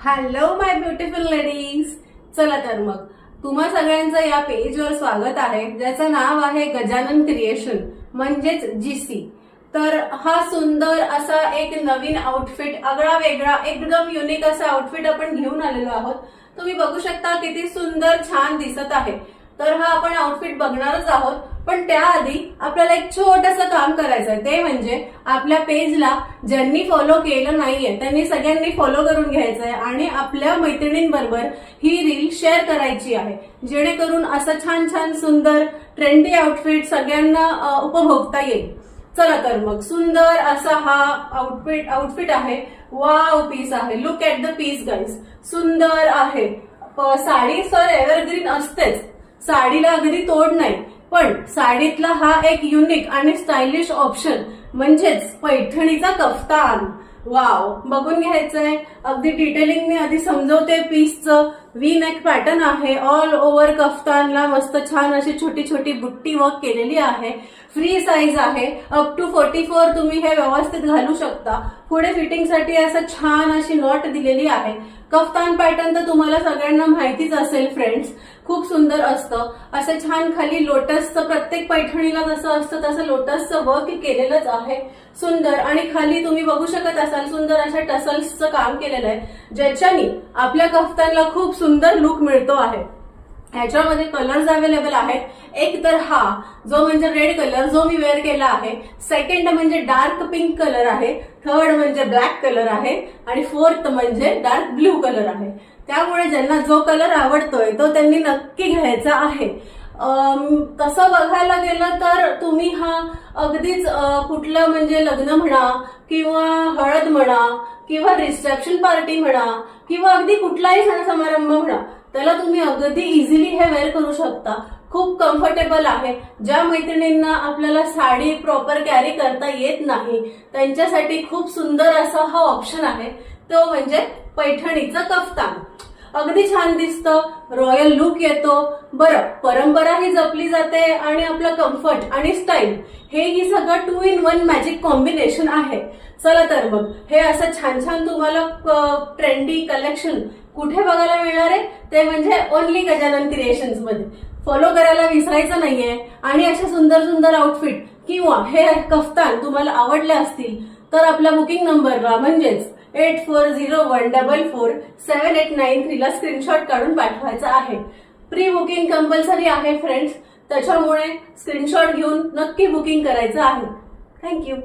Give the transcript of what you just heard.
Hello माय beautiful ladies. चला तर मग तुम्हा सगळ्यांचं या पेजवर स्वागत आहे, ज्याचं नाव आहे गजानन क्रिएशन म्हणजेच जीसी. तर हा सुंदर असा एक नवीन आउटफिट, आगळा वेगळा एकदम युनिक असा आउटफिट आपण घेऊन आलेलो आहोत. तुम्ही बघू शकता किती सुंदर छान दिसत आहे. तर हा आपण आउटफिट बघणारच आहोत, पण त्याआधी आपल्याला एक छोटंसं काम करायचंय. ते म्हणजे आपल्या पेजला ज्यांनी फॉलो केलं नाहीये त्यांनी सगळ्यांनी फॉलो करून घ्यायचंय आणि आपल्या मैत्रिणींबरोबर ही रील शेअर करायची आहे, जेणेकरून असं छान छान सुंदर ट्रेंडी आउटफिट सगळ्यांना उपभोगता येईल. चला तर मग सुंदर असा हा आउटफिट आहे. वाव पीस आहे. Look at the piece guys. सुंदर आहे. साडी सर एव्हरग्रीन असतेच, साडीला अगदी तोड नाही, पण साडीतला हा एक युनिक आणि स्टायलिश ऑप्शन म्हणजेच पैठणीचा कफ्तान. वाव, बघून घ्यायचंय. अगदी डिटेलिंग मी आधी समजवते. पीसचं वी नेक पॅटर्न आहे. ऑल ओव्हर कफ्तानला मस्त छान अशी छोटी छोटी बुट्टी वर्क केलेली आहे. फ्री साईज आहे. अप टू 44 तुम्ही हे व्यवस्थित घालू शकता. पुढे फिटिंगसाठी असं छान अशी नॉट दिलेली आहे. कफ्तान पॅटर्न तर तुम्हाला सगळ्यांना माहितीच असेल फ्रेंड्स, खूप सुंदर असतं. असं छान खाली लोटसचं, प्रत्येक पैठणीला जसं असतं तसं लोटसचं वर्क केलेलंच आहे. सुंदर. आणि खाली तुम्ही बघू शकत असाल सुंदर अशा टसल्सचं काम केलेलं आहे, ज्याच्यानी आपल्या कफ्तानला खूप सुंदर लुक मिळतो आहे. ह्याच्यामध्ये कलर्स अवेलेबल आहेत. एक तर हा जो म्हणजे रेड कलर जो मी वेअर केला आहे, सेकंड म्हणजे डार्क पिंक कलर आहे, थर्ड म्हणजे ब्लॅक कलर आहे आणि फोर्थ म्हणजे डार्क ब्ल्यू कलर आहे. त्यामुळे ज्यांना जो कलर आवडतोय तो त्यांनी नक्की घ्यायचा आहे. तसं बघायला गेलं तर तुम्ही हा अगदीच कुठलं म्हणजे लग्न म्हणा किंवा हळद म्हणा किंवा रिसेप्शन पार्टी म्हणा किंवा अगदी कुठलाही सण समारंभ म्हणा, त्याला तुम्ही अगदी इझिली हे वेअर करू शकता. खूप कम्फर्टेबल आहे. ज्या मैत्रिणींना आपल्याला साडी प्रॉपर कॅरी करता येत नाही त्यांच्यासाठी खूप सुंदर असा हा ऑप्शन आहे, तो म्हणजे पैठणीचं कफ्तान. अगदी छान दिसतं, रॉयल लुक येतो. बरं, परंपरा ही जपली जाते आणि आपलं कम्फर्ट आणि स्टाईल हेही सगळं 2 in 1 मॅजिक कॉम्बिनेशन आहे. चला तर मग हे असं छान छान तुम्हाला ट्रेंडी कलेक्शन कुठे बघायला मिळणार आहे, ते म्हणजे ओनली गजानन क्रिएशन्स मध्ये. फॉलो करायला विसरायचं नाहीये. आणि अशा सुंदर सुंदर आउटफिट किंवा हे कफ्तान तुम्हाला आवडले असतील तर आपल्या बुकिंग नंबरला म्हणजेच 8401447893 ला स्क्रीनशॉट काढून पाठवायचा आहे. प्री बुकिंग कंपल्सरी आहे फ्रेंड्स, त्याच्यामुळे स्क्रीनशॉट घेऊन नक्की बुकिंग करायचं आहे. थँक्यू.